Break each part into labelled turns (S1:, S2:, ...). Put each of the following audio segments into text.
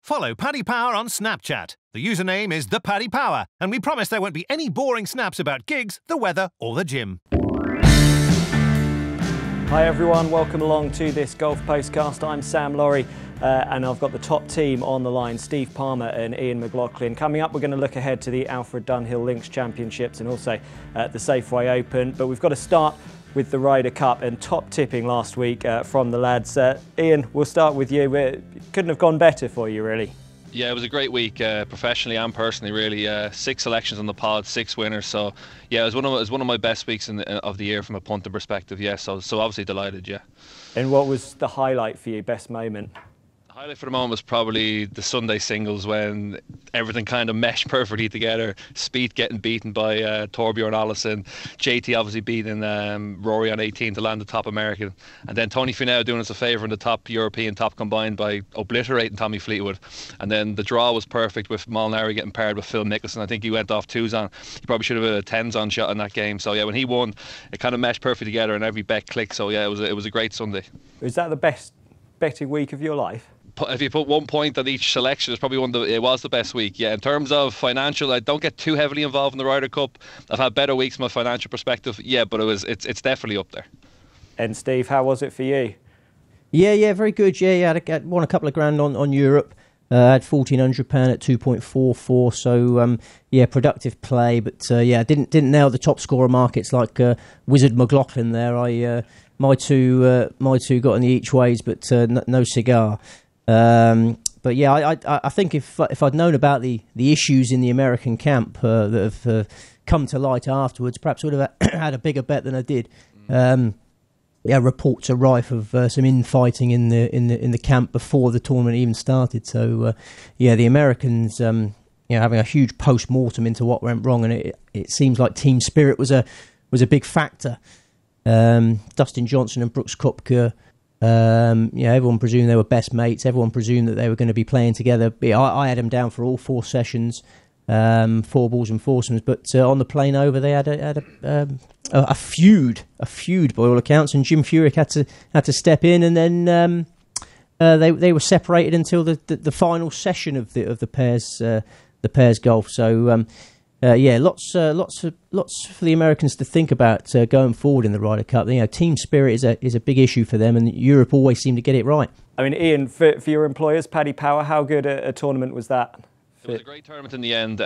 S1: Follow Paddy Power on Snapchat. The username is @ThePaddyPower, and we promise there won't be any boring snaps about gigs, the weather, or the gym.
S2: Hi everyone, welcome along to this Golf Postcast. I'm Sam Laurie and I've got the top team on the line, Steve Palmer and Ian McLaughlin. Coming up, we're going to look ahead to the Alfred Dunhill Lynx Championships and also the Safeway Open. But we've got to start with the Ryder Cup and top tipping last week from the lads. Ian, we'll start with you. It couldn't have gone better for you, really.
S3: Yeah, it was a great week, professionally and personally, really. 6 selections on the pod, 6 winners. So, yeah, it was one of my best weeks of the year from a punting perspective. Yeah, so obviously delighted. Yeah. And
S2: what was the highlight for you? Best moment?
S3: The highlight for the moment was probably the Sunday singles when everything kind of meshed perfectly together. Spieth getting beaten by Torbjorn Olesen, JT obviously beating Rory on 18 to land the top American, and then Tony Finau doing us a favour in the top European top combined by obliterating Tommy Fleetwood. And then the draw was perfect with Molinari getting paired with Phil Mickelson. I think he went off 2s on. He probably should have had a 10s on shot in that game. So yeah, when he won, it kind of meshed perfectly together and every bet clicked. So yeah, it was a great Sunday.
S2: Was that the best betting week of your life?
S3: If you put 1 point on each selection, it's probably it was the best week. Yeah, in terms of financial, I don't get too heavily involved in the Ryder Cup. I've had better weeks from a financial perspective. Yeah, but it's definitely up there.
S2: And Steve, how was it for you?
S4: Yeah, very good. Yeah, I won a couple of grand on Europe. Had £1,400 at 2.44. So yeah, productive play. But yeah, didn't nail the top scorer markets like Wizard McLaughlin there. My two got in the each ways, but no cigar. But yeah, I think if I'd known about the issues in the American camp that have come to light afterwards, perhaps would have had a bigger bet than I did. Yeah, reports are rife of some infighting in the camp before the tournament even started. So yeah, the Americans having a huge post-mortem into what went wrong, and it seems like team spirit was a big factor. Dustin Johnson and Brooks Koepka. Everyone presumed they were best mates. Everyone presumed that they were going to be playing together. I had them down for all 4 sessions, 4 balls and foursomes. But on the plane over, they had a feud by all accounts. And Jim Furyk had to step in, and then they were separated until the final session of the pairs golf. So. Yeah, lots for the Americans to think about going forward in the Ryder Cup. You know, team spirit is a big issue for them, and Europe always seem to get it right.
S2: I mean, Ian, for your employers, Paddy Power, how good a tournament was that?
S3: It was a great tournament in the end.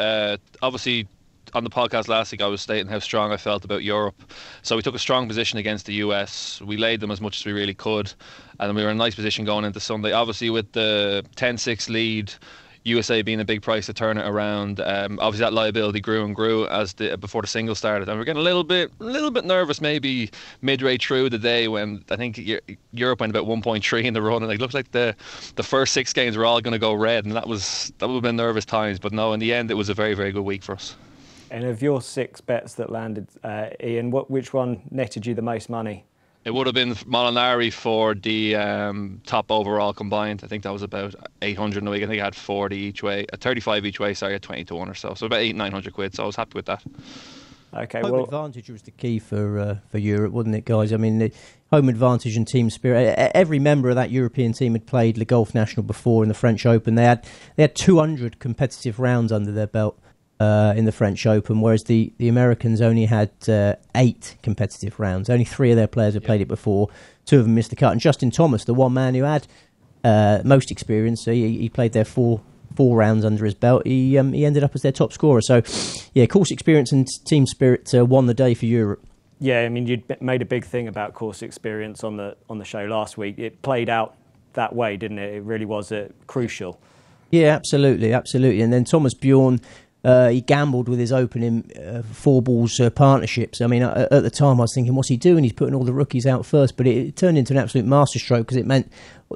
S3: Obviously, on the podcast last week, I was stating how strong I felt about Europe. So we took a strong position against the US. We laid them as much as we really could, and we were in a nice position going into Sunday. Obviously, with the 10-6 lead, USA being a big price to turn it around. Obviously that liability grew and grew before the singles started, and we're getting a little bit nervous maybe midway through the day when I think Europe went about 1.3 in the run, and it looked like the first 6 games were all going to go red, and that would have been nervous times. But no, in the end it was a very, very good week for us.
S2: And of your 6 bets that landed, Ian, which one netted you the most money?
S3: It would have been Molinari for the top overall combined. I think that was about 800 in the week. I think I had 40 each way, 35 each way. Sorry, at 20 to 1 or so. So about 800-900 quid. So I was happy with that.
S2: Okay,
S4: home advantage was the key for Europe, wasn't it, guys? I mean, the home advantage and team spirit. Every member of that European team had played Le Golf National before in the French Open. They had 200 competitive rounds under their belt. In the French Open, whereas the Americans only had 8 competitive rounds. Only 3 of their players had played it before. 2 of them missed the cut. And Justin Thomas, the one man who had most experience, he played their 4 rounds under his belt. He ended up as their top scorer. So, yeah, course experience and team spirit won the day for Europe.
S2: Yeah, I mean, you'd made a big thing about course experience on the show last week. It played out that way, didn't it? It really was crucial.
S4: Yeah, absolutely. And then Thomas Bjorn. He gambled with his opening 4 balls partnerships. I mean, at the time I was thinking, what's he doing? He's putting all the rookies out first, but it turned into an absolute masterstroke because it meant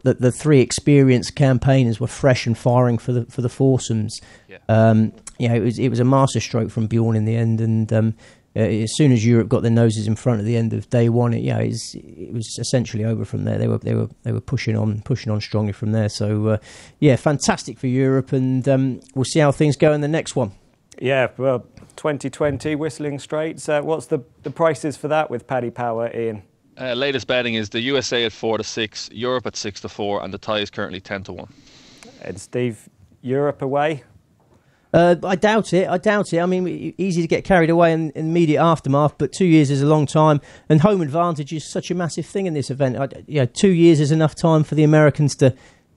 S4: that the 3 experienced campaigners were fresh and firing for the foursomes. Yeah. It was a masterstroke from Bjorn in the end, and as soon as Europe got their noses in front at the end of day one, it was essentially over from there. They were pushing on strongly from there. So fantastic for Europe, and we'll see how things go in the next one.
S2: Yeah, well, 2020 Whistling Straits. What's the prices for that with Paddy Power, Ian?
S3: Latest betting is the USA at 4 to 6, Europe at 6 to 4, and the tie is currently 10 to 1.
S2: And Steve, Europe away?
S4: I doubt it. I mean, easy to get carried away in immediate aftermath, but 2 years is a long time, and home advantage is such a massive thing in this event. 2 years is enough time for the Americans to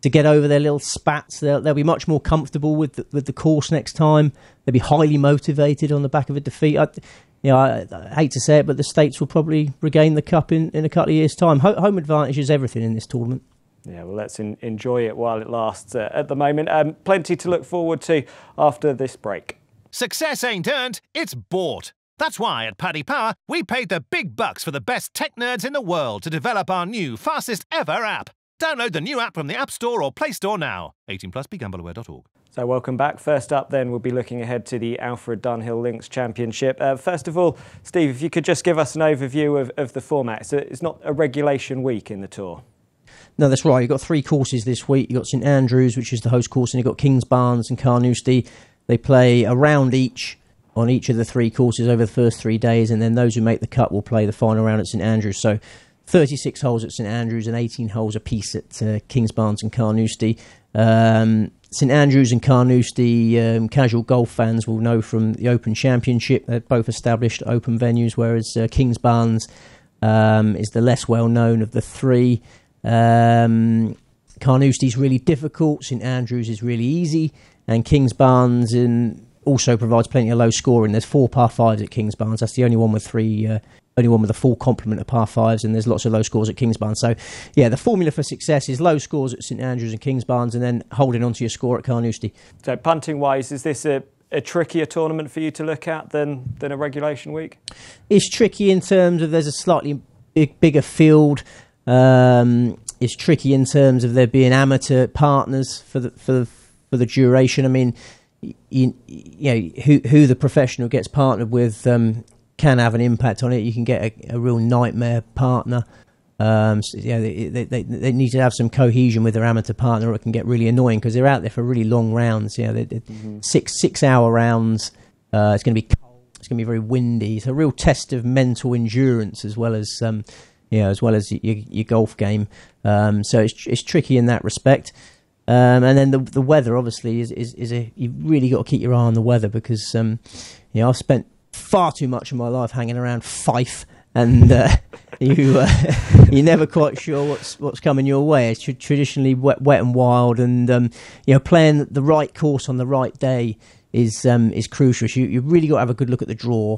S4: get over their little spats. They'll be much more comfortable with the course next time. They'll be highly motivated on the back of a defeat. I hate to say it, but the States will probably regain the cup in a couple of years' time. Home advantage is everything in this tournament.
S2: Yeah, well, let's enjoy it while it lasts at the moment. Plenty to look forward to after this break.
S1: Success ain't earned, it's bought. That's why at Paddy Power, we paid the big bucks for the best tech nerds in the world to develop our new, fastest ever app. Download the new app from the App Store or Play Store now. 18 plus, begambleaware.org.
S2: So welcome back. First up then, we'll be looking ahead to the Alfred Dunhill Lynx Championship. First of all, Steve, if you could just give us an overview of the format. So it's not a regulation week in the tour.
S4: No, that's right. You've got 3 courses this week. You've got St Andrews, which is the host course, and you've got Kingsbarns and Carnoustie. They play a round each on each of the 3 courses over the first 3 days, and then those who make the cut will play the final round at St Andrews. So 36 holes at St Andrews and 18 holes apiece at Kingsbarns and Carnoustie. St Andrews and Carnoustie, casual golf fans will know from the Open Championship. They're both established open venues, whereas Kingsbarns is the less well-known of the 3. Carnoustie's really difficult, St Andrews is really easy, and Kingsbarns also provides plenty of low scoring. There's 4 par 5s at Kingsbarns. That's the only one with a full complement of par 5s, and there's lots of low scores at Kingsbarns. So, yeah, the formula for success is low scores at St Andrews and Kingsbarns, and then holding on to your score at Carnoustie.
S2: So, punting-wise, is this a trickier tournament for you to look at than a regulation week? It's
S4: tricky in terms of there's a slightly bigger field. It's tricky in terms of there being amateur partners for the duration. I mean, you know who the professional gets partnered with can have an impact on it. You can get a real nightmare partner. They need to have some cohesion with their amateur partner, or it can get really annoying because they're out there for really long rounds. They're 6 hour rounds. It's going to be cold. It's going to be very windy. It's a real test of mental endurance as well as your golf game. So it's tricky in that respect. And then the weather obviously is you've really got to keep your eye on the weather because I've spent far too much of my life hanging around Fife, and you're never quite sure what's coming your way. It's traditionally wet and wild, and playing the right course on the right day is crucial. So you really got to have a good look at the draw.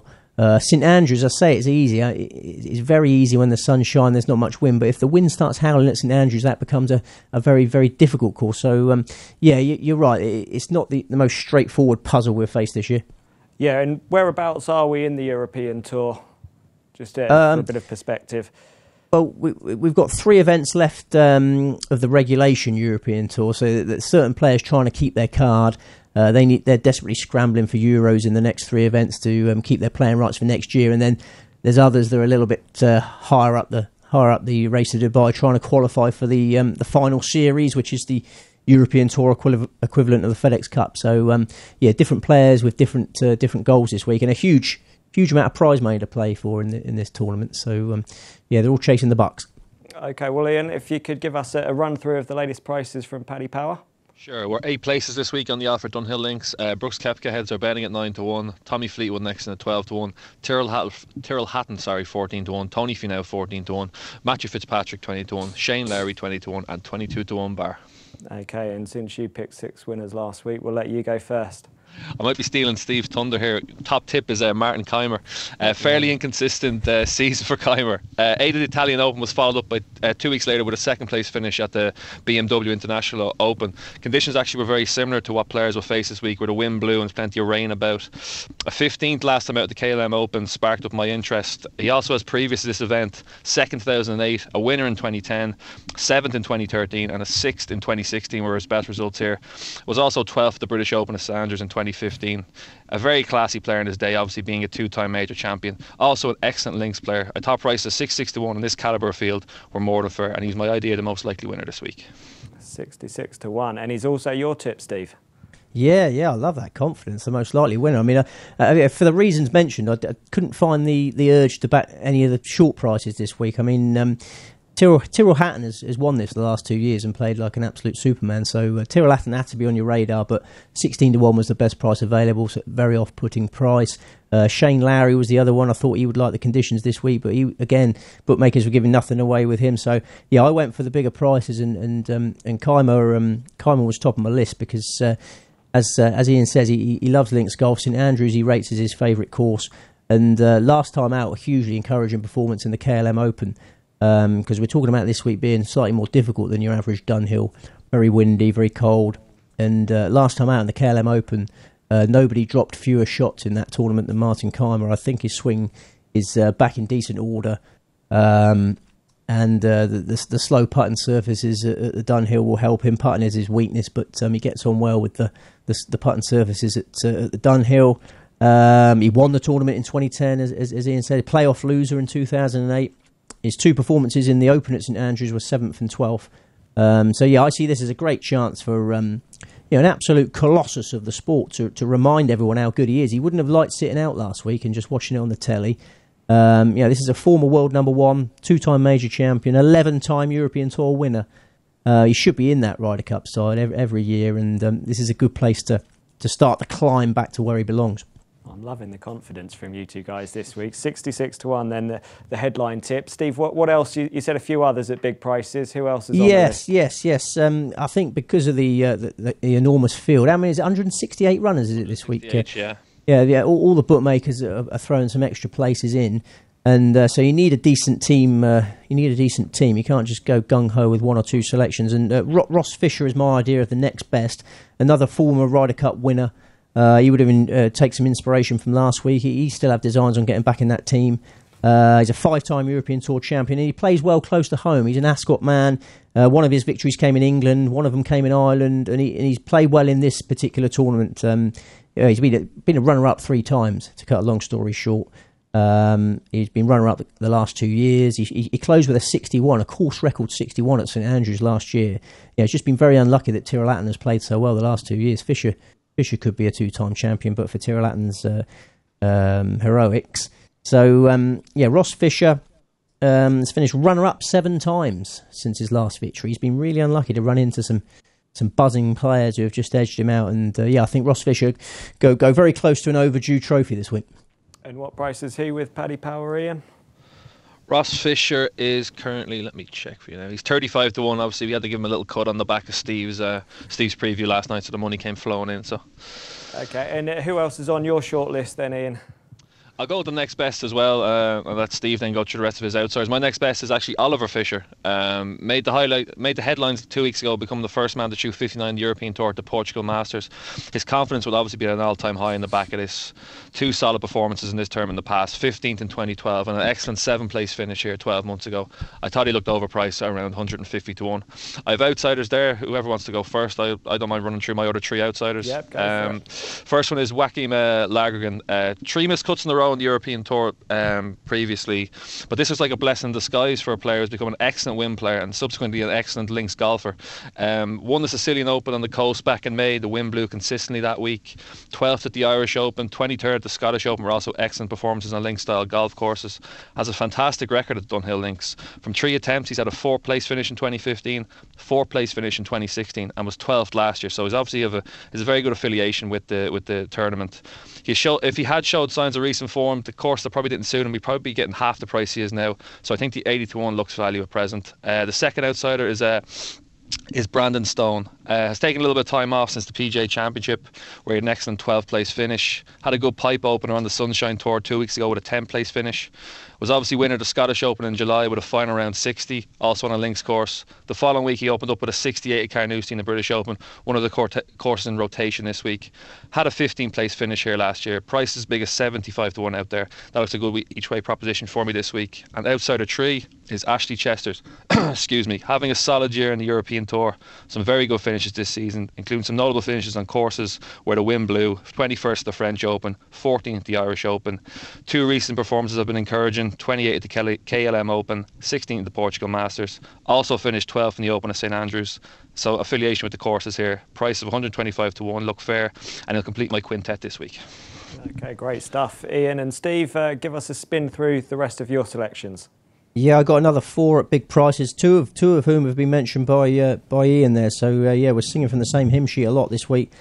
S4: St Andrews, I say it's easy. It's very easy when the sun's shining, there's not much wind. But if the wind starts howling at St Andrews, that becomes a very, very difficult course. So, you're right. It's not the most straightforward puzzle we've faced this year.
S2: Yeah, and whereabouts are we in the European Tour? Just for a bit of perspective.
S4: Well, we've got 3 events left of the regulation European Tour, so that certain players trying to keep their card. They're desperately scrambling for Euros in the next 3 events to keep their playing rights for next year, and then there's others that are a little bit higher up the race to Dubai, trying to qualify for the final series, which is the European Tour equivalent of the FedEx Cup. So different players with different goals this week, and a huge amount of prize money to play for in this tournament. So they're all chasing the bucks.
S2: Okay, well, Ian, if you could give us a run through of the latest prices from Paddy Power.
S3: Sure, we're 8 places this week on the Alfred Dunhill Lynx. Brooks Koepka heads are betting at 9-1. Tommy Fleetwood next in at 12-1. Tyrrell Hatton, 14-1. Tony Finau 14-1. Matthew Fitzpatrick 20-1. Shane Lowry 20-1 and 22-1 bar.
S2: Okay, and since you picked 6 winners last week, we'll let you go first.
S3: I might be stealing Steve's thunder here. Top tip is Martin Keimer. Fairly inconsistent season for Keimer. 8 of the Italian Open was followed up by 2 weeks later with a second place finish at the BMW International Open. Conditions actually were very similar to what players will face this week, where the wind blew and there's plenty of rain about. A 15th last time out at the KLM Open sparked up my interest. He also has previous to this event, 2nd in 2008, a winner in 2010, 7th in 2013 and a 6th in 2016 were his best results here. Was also 12th at the British Open at Sanders in 2015. A very classy player in his day, obviously being a 2-time major champion. Also an excellent links player. A top price of 6-6-1 in this calibre field were more than fair, and he's my idea the most likely winner this week.
S2: 66-1, and he's also your tip, Steve.
S4: Yeah, I love that confidence. The most likely winner. I mean, for the reasons mentioned, I couldn't find the urge to back any of the short prices this week. I mean, Tyrrell Hatton has won this the last 2 years and played like an absolute superman. So Tyrrell Hatton had to be on your radar, but 16-1 was the best price available. So very off-putting price. Shane Lowry was the other one. I thought he would like the conditions this week, but bookmakers were giving nothing away with him. So yeah, I went for the bigger prices, and Keimer was top of my list because as Ian says, he loves Lynx golf. St Andrews he rates as his favourite course, and last time out, a hugely encouraging performance in the KLM Open. Because we're talking about this week being slightly more difficult than your average Dunhill. Very windy, very cold, and last time out in the KLM Open, nobody dropped fewer shots in that tournament than Martin Keimer. I think his swing is back in decent order, and the slow putting surfaces at the Dunhill will help him. Putting is his weakness, but he gets on well with the putting surfaces at the Dunhill. He won the tournament in 2010, as Ian said, playoff loser in 2008. His 2 performances in the Open at St Andrews were 7th and 12th. So yeah, I see this as a great chance for an absolute colossus of the sport to remind everyone how good he is. He wouldn't have liked sitting out last week and just watching it on the telly. This is a former world number 1, 2-time major champion, 11-time European Tour winner. He should be in that Ryder Cup side every year, and this is a good place to start the climb back to where he belongs.
S2: I'm loving the confidence from you two guys this week. 66-1, then the headline tip. Steve, what else? You said a few others at big prices. Who else is on the list?
S4: Yes. I think because of the enormous field. How many is it? 168 runners, is it this week?
S3: Yeah.
S4: Yeah. All the bookmakers are throwing some extra places in, and so you need a decent team. You can't just go gung ho with 1 or 2 selections. And Ross Fisher is my idea of the next best. Another former Ryder Cup winner. He would have take some inspiration from last week. He still have designs on getting back in that team. He's a 5-time European Tour champion, and he plays well close to home. He's an Ascot man. One of his victories came in England, one of them came in Ireland, and he's played well in this particular tournament. He's been a runner-up 3 times, to cut a long story short. He's been runner-up the last 2 years. He closed with a 61, a course record 61 at St Andrews last year. Yeah, it's just been very unlucky that Tyrrell Hatton has played so well the last 2 years. Fisher could be a 2-time champion, but for Tyrrell Hatton's heroics. So, Ross Fisher has finished runner-up 7 times since his last victory. He's been really unlucky to run into some buzzing players who have just edged him out. And, I think Ross Fisher go very close to an overdue trophy this week.
S2: And what price is he with Paddy Power, Ian?
S3: Ross Fisher is currently, let me check for you now, he's 35-1. Obviously we had to give him a little cut on the back of Steve's preview last night, so the money came flowing in. So
S2: okay, and who else is on your short list then, Ian?
S3: I'll go with the next best as well. I'll let Steve then go through the rest of his outsiders. My next best is actually Oliver Fisher. Made the headlines 2 weeks ago, become the first man to shoot 59 the European Tour at the Portugal Masters. His confidence will obviously be at an all-time high in the back of this. 2 solid performances in this term in the past, 15th in 2012 and an excellent 7th-place finish here 12 months ago. I thought he looked overpriced at around 150-1. I have outsiders there. Whoever wants to go first, I don't mind running through my other 3 outsiders.
S2: Yep, go for it.
S3: First one is Joachim Lagergren. 3 miscuts in a row on the European Tour previously, but this was like a blessing in disguise for a player who's become an excellent win player and subsequently an excellent links golfer. Won the Sicilian Open on the coast back in May. The wind blew consistently that week. 12th at the Irish Open, 23rd at the Scottish Open were also excellent performances on links style golf courses. Has a fantastic record at Dunhill Links. From 3 attempts, he's had a 4th place finish in 2015, 4th place finish in 2016, and was 12th last year. So he's obviously has a very good affiliation with the tournament. If he had showed signs of recent form, the course that probably didn't suit him, he'd probably be getting half the price he is now. So I think the 80-1 looks value at present. The second outsider is Brandon Stone. Has taken a little bit of time off since the PGA Championship, where he had an excellent 12th place finish. Had a good pipe opener on the Sunshine Tour 2 weeks ago with a 10th place finish. Was obviously winner of the Scottish Open in July with a final round 60, also on a links course. The following week he opened up with a 68 at Carnoustie in the British Open, one of the courses in rotation this week. Had a 15th place finish here last year. Price as big as 75-1 out there. That looks a good each way proposition for me this week. And outsider 3 is Ashley Chesters. Excuse me. Having a solid year in the European Tour. Some very good finishes this season, including some notable finishes on courses where the wind blew. 21st at the French Open, 14th at the Irish Open. 2 recent performances have been encouraging. 28th at the KLM Open, 16th at the Portugal Masters. Also finished 12th in the Open of St Andrews. So affiliation with the courses here. Price of 125-1 look fair, and he'll complete my quintet this week.
S2: Okay, great stuff. Ian and Steve, give us a spin through the rest of your selections.
S4: Yeah, I got another 4 at big prices, two of whom have been mentioned by Ian there. So we're singing from the same hymn sheet a lot this week.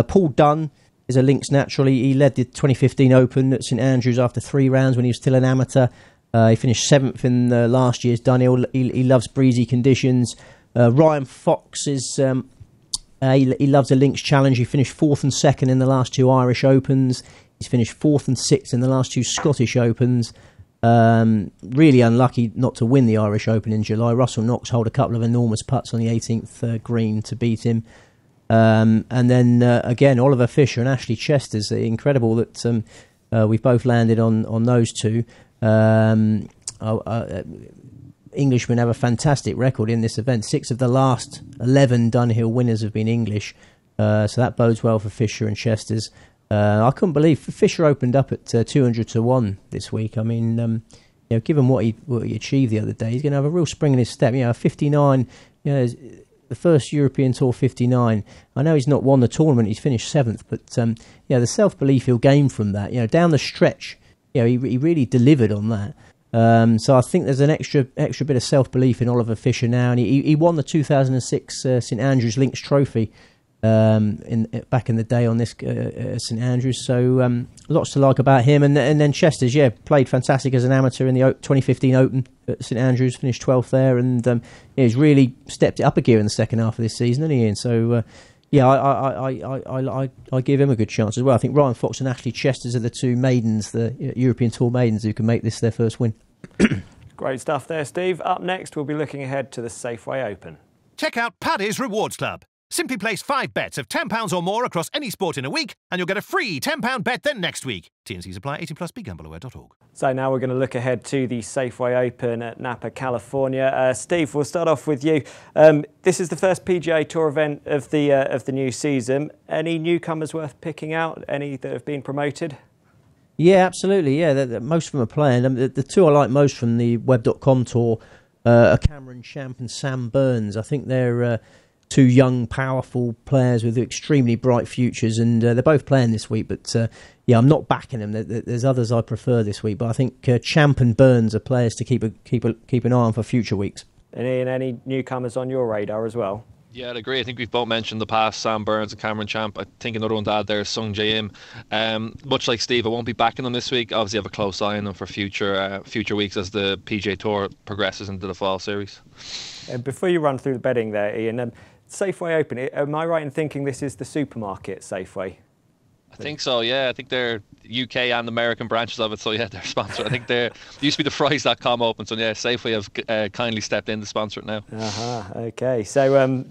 S4: Paul Dunn is a Lynx naturally. He led the 2015 Open at St Andrews after 3 rounds when he was still an amateur. He finished 7th in last year's Dunhill. He loves breezy conditions. Ryan Fox is he loves a Lynx challenge. He finished 4th and 2nd in the last 2 Irish Opens. He's finished 4th and 6th in the last 2 Scottish Opens. Really unlucky not to win the Irish Open in July. Russell Knox holed a couple of enormous putts on the 18th green to beat him. And then again, Oliver Fisher and Ashley Chester's. Incredible that we've both landed on those two. Englishmen have a fantastic record in this event. 6 of the last 11 Dunhill winners have been English. So that bodes well for Fisher and Chester's. I couldn't believe Fisher opened up at 200 to 1 this week. I mean, given what he achieved the other day, he's going to have a real spring in his step. 59, the first European Tour 59. I know he's not won the tournament; he's finished 7th, but the self-belief he'll gain from that. Down the stretch, he really delivered on that. So I think there's an extra bit of self-belief in Oliver Fisher now, and he won the 2006 St Andrews Lynx Trophy. Back in the day on this St Andrews, so lots to like about him. And then Chester's, played fantastic as an amateur in the 2015 Open at St Andrews, finished 12th there, and he's really stepped it up a gear in the second half of this season, hasn't he, Ian? So I give him a good chance as well. I think Ryan Fox and Ashley Chester's are the 2 maidens, the European Tour maidens, who can make this their first win.
S2: Great stuff there, Steve. Up next, we'll be looking ahead to the Safeway Open.
S1: Check out Paddy's Rewards Club. Simply place 5 bets of £10 or more across any sport in a week, and you'll get a free £10 bet then next week. T&Cs apply. 18+. BeGambleAware.org.
S2: So now we're going to look ahead to the Safeway Open at Napa, California. Steve, we'll start off with you. This is the first PGA Tour event of the new season. Any newcomers worth picking out? Any that have been promoted?
S4: Yeah, absolutely. Yeah, most of them are playing. The 2 I like most from the Web.com tour are Cameron Champ and Sam Burns. I think they're 2 young, powerful players with extremely bright futures, and they're both playing this week. But I'm not backing them. There's others I prefer this week, but I think Champ and Burns are players to keep an eye on for future weeks.
S2: And Ian, any newcomers on your radar as well?
S3: Yeah, I'd agree. I think we've both mentioned the past, Sam Burns and Cameron Champ. I think another one to add there is Sung Jae Im. Much like Steve, I won't be backing them this week. Obviously, I have a close eye on them for future weeks as the PGA Tour progresses into the fall series.
S2: Before you run through the betting there, Ian, Safeway Open, am I right in thinking this is the supermarket Safeway?
S3: I think so, yeah. I think they're UK and American branches of it, so yeah, they're sponsored. I think they used to be the Fries.com Open, so yeah, Safeway have kindly stepped in to sponsor it now.
S2: Okay. So,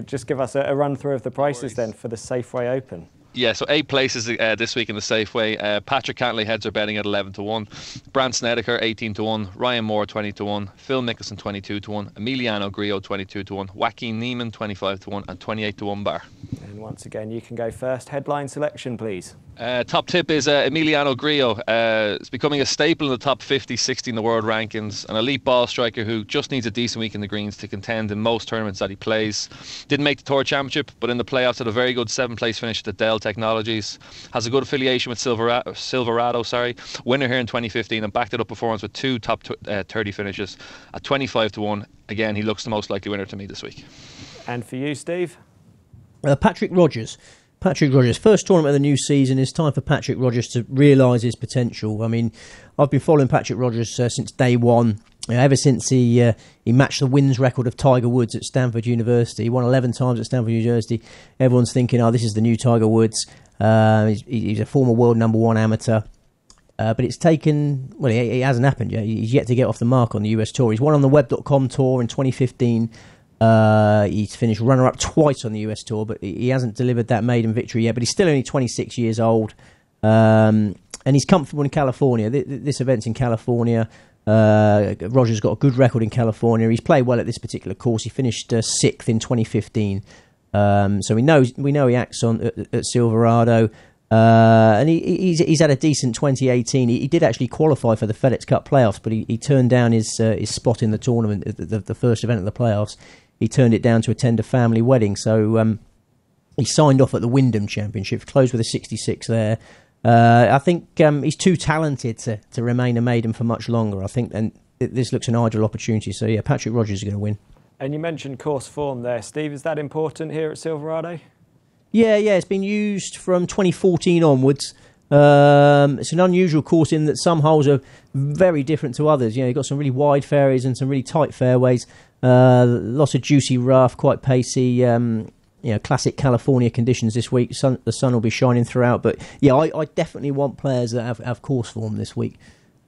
S2: just give us a run through of the prices then for the Safeway Open.
S3: Yeah, so 8 places this week in the Safeway. Patrick Cantley heads are betting at 11 to 1. Brant Snedeker 18 to 1. Ryan Moore 20 to 1. Phil Mickelson 22 to 1. Emiliano Grillo 22 to 1. Joaquin Niemann 25 to 1 and 28 to 1 bar.
S2: And once again, you can go first. Headline selection, please.
S3: Top tip is Emiliano Grillo. It's becoming a staple in the top 50, 60 in the world rankings. An elite ball striker who just needs a decent week in the greens to contend in most tournaments that he plays. Didn't make the Tour Championship, but in the playoffs had a very good 7th place finish at the Dell Technologies. Has a good affiliation with Silverado, winner here in 2015, and backed it up performance with 2 top 30 finishes at 25 to 1. Again, he looks the most likely winner to me this week.
S2: And for you, Steve?
S4: Patrick Rodgers, first tournament of the new season. It's time for Patrick Rodgers to realise his potential. I mean, I've been following Patrick Rodgers since day one. Ever since he matched the wins record of Tiger Woods at Stanford University. He won 11 times at Stanford University. Everyone's thinking, this is the new Tiger Woods. He's a former world #1 amateur. But it's taken, it hasn't happened yet. He's yet to get off the mark on the US Tour. He's won on the Web.com Tour in 2015. He's finished runner-up twice on the US Tour, but he hasn't delivered that maiden victory yet. But he's still only 26 years old. And he's comfortable in California. This event's in California. Rodgers got a good record in California. He's played well at this particular course. He finished 6th in 2015. So we know he acts at Silverado. And he's had a decent 2018. He did actually qualify for the FedEx Cup playoffs, but he turned down his spot in the tournament, the first event of the playoffs. He turned it down to attend a family wedding. So he signed off at the Wyndham Championship, closed with a 66 there. I think he's too talented to remain a maiden for much longer. I think, and this looks an ideal opportunity. So, yeah, Patrick Rodgers is going to win.
S2: And you mentioned course form there, Steve. Is that important here at Silverado?
S4: Yeah, it's been used from 2014 onwards. It's an unusual course in that some holes are very different to others. You've got some really wide fairways and some really tight fairways. Lots of juicy rough, quite pacey. Classic California conditions this week. The sun will be shining throughout. But yeah, I definitely want players that have course form this week.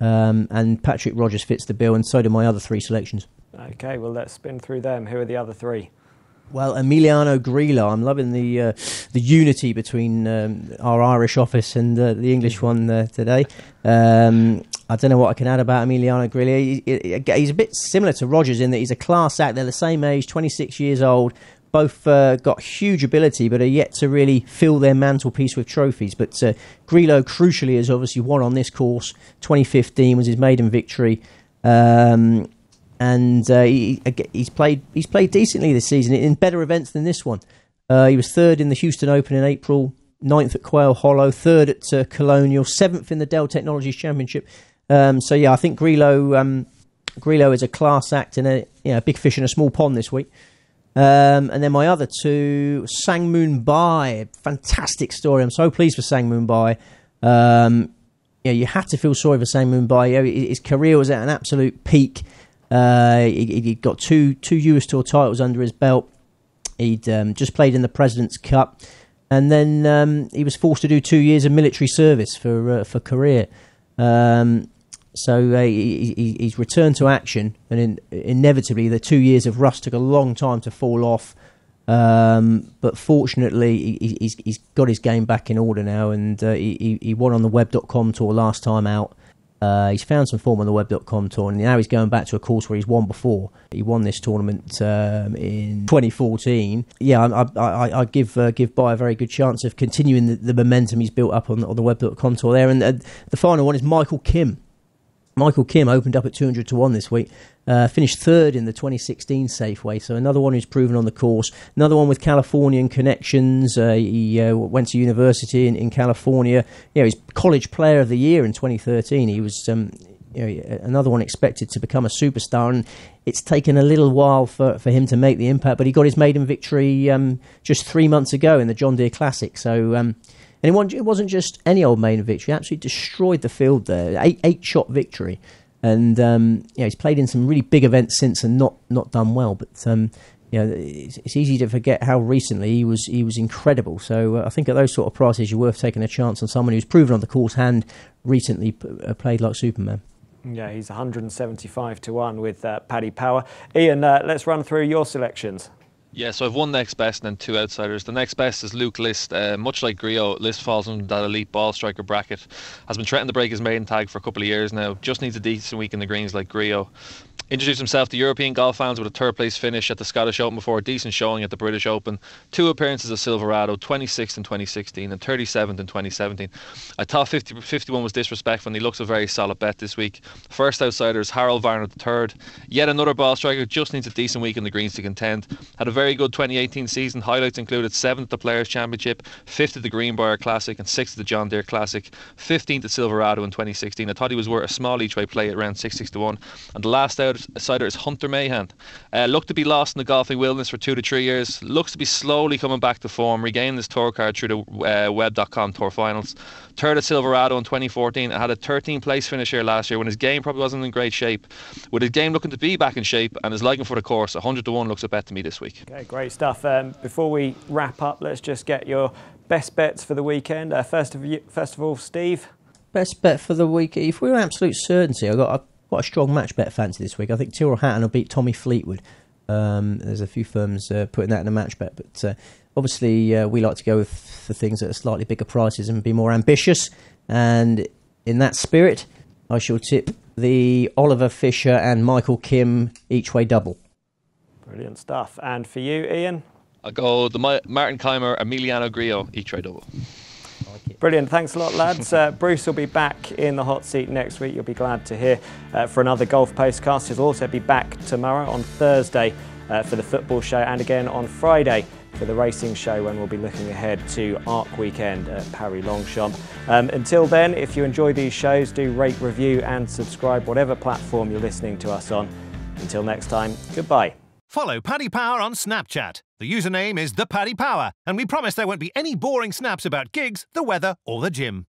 S4: And Patrick Rodgers fits the bill, and so do my other 3 selections.
S2: Okay, well, let's spin through them. Who are the other 3?
S4: Well, Emiliano Grillo. I'm loving the unity between our Irish office and the English one today. I don't know what I can add about Emiliano Grillo. He's a bit similar to Rodgers in that he's a class act. They're the same age, 26 years old. Both got huge ability, but are yet to really fill their mantelpiece with trophies. But Grillo, crucially, has obviously won on this course. 2015 was his maiden victory. And he's played decently this season in better events than this one. He was 3rd in the Houston Open in April, 9th at Quail Hollow, 3rd at Colonial, 7th in the Dell Technologies Championship. I think Grillo is a class act and a big fish in a small pond this week. And then my other 2, Sang-Moon Bae, fantastic story. I'm so pleased for Sang-Moon Bae. You had to feel sorry for Sang-Moon Bae. His career was at an absolute peak. He'd got two US Tour titles under his belt. He'd just played in the President's Cup, and then he was forced to do 2 years of military service for career. So he's returned to action, and inevitably the 2 years of rust took a long time to fall off. But fortunately, he's got his game back in order now, and he won on the Web.com tour last time out. He's found some form on the Web.com tour, and now he's going back to a course where he's won before. He won this tournament in 2014. Yeah, I give Bae a very good chance of continuing the momentum he's built up on the Web.com tour there. And the final one is Michael Kim. Michael Kim opened up at 200 to 1 this week, finished 3rd in the 2016 Safeway, so another one who's proven on the course. Another one with Californian connections. He went to university in California. He's College Player of the Year in 2013. He was another one expected to become a superstar, and it's taken a little while for him to make the impact, but he got his maiden victory just 3 months ago in the John Deere Classic. So and it wasn't just any old maiden victory. He absolutely destroyed the field there. Eight-shot victory. And he's played in some really big events since and not done well. But it's easy to forget how recently he was incredible. So I think at those sort of prices, you're worth taking a chance on someone who's proven on the course and recently played like Superman.
S2: Yeah, he's 175 to 1 with Paddy Power. Ian, let's run through your selections.
S3: Yeah, so I've one next best and then 2 outsiders. The next best is Luke List. Much like Grillo, List falls into that elite ball striker bracket. Has been threatening to break his maiden tag for a couple of years now. Just needs a decent week in the greens like Grillo. Introduced himself to European golf fans with a 3rd place finish at the Scottish Open before a decent showing at the British Open. 2 appearances at Silverado, 26th in 2016 and 37th in 2017. I thought 51 was disrespectful, and he looks a very solid bet this week. First outsider is Harold Varner III. Yet another ball striker, just needs a decent week in the greens to contend. Had a very good 2018 season. Highlights included 7th at the Players' Championship, 5th at the Greenbrier Classic and 6th at the John Deere Classic, 15th at Silverado in 2016. I thought he was worth a small each way play at around 6 to 1. And the last outsider is Hunter Mahan. Looked to be lost in the golfing wilderness for 2 to 3 years. Looks to be slowly coming back to form, regaining his tour card through the Web.com Tour Finals. 3rd at Silverado in 2014. I had a 13th place finish here last year when his game probably wasn't in great shape. With his game looking to be back in shape and his liking for the course, 100 to 1 looks a bet to me this week.
S2: Okay, great stuff. Before we wrap up, let's just get your best bets for the weekend. First of all, Steve.
S4: Best bet for the week. If we're absolute certainty, I've got a strong match bet fancy this week. I think Tyrrell Hatton will beat Tommy Fleetwood. There's a few firms putting that in a match bet, but obviously we like to go for things at slightly bigger prices and be more ambitious. And in that spirit, I shall tip the Oliver Fisher and Michael Kim each way double.
S2: Brilliant stuff. And for you, Ian?
S3: I'll go the Martin Keimer, Emiliano Grillo, each way double.
S2: Brilliant. Thanks a lot, lads. Bruce will be back in the hot seat next week. You'll be glad to hear for another Golf Postcast. He'll also be back tomorrow on Thursday for the football show and again on Friday for the racing show when we'll be looking ahead to Arc Weekend at Paris-Longchamp. Until then, if you enjoy these shows, do rate, review and subscribe whatever platform you're listening to us on. Until next time, goodbye.
S1: Follow Paddy Power on Snapchat. The username is ThePaddyPower, and we promise there won't be any boring snaps about gigs, the weather or the gym.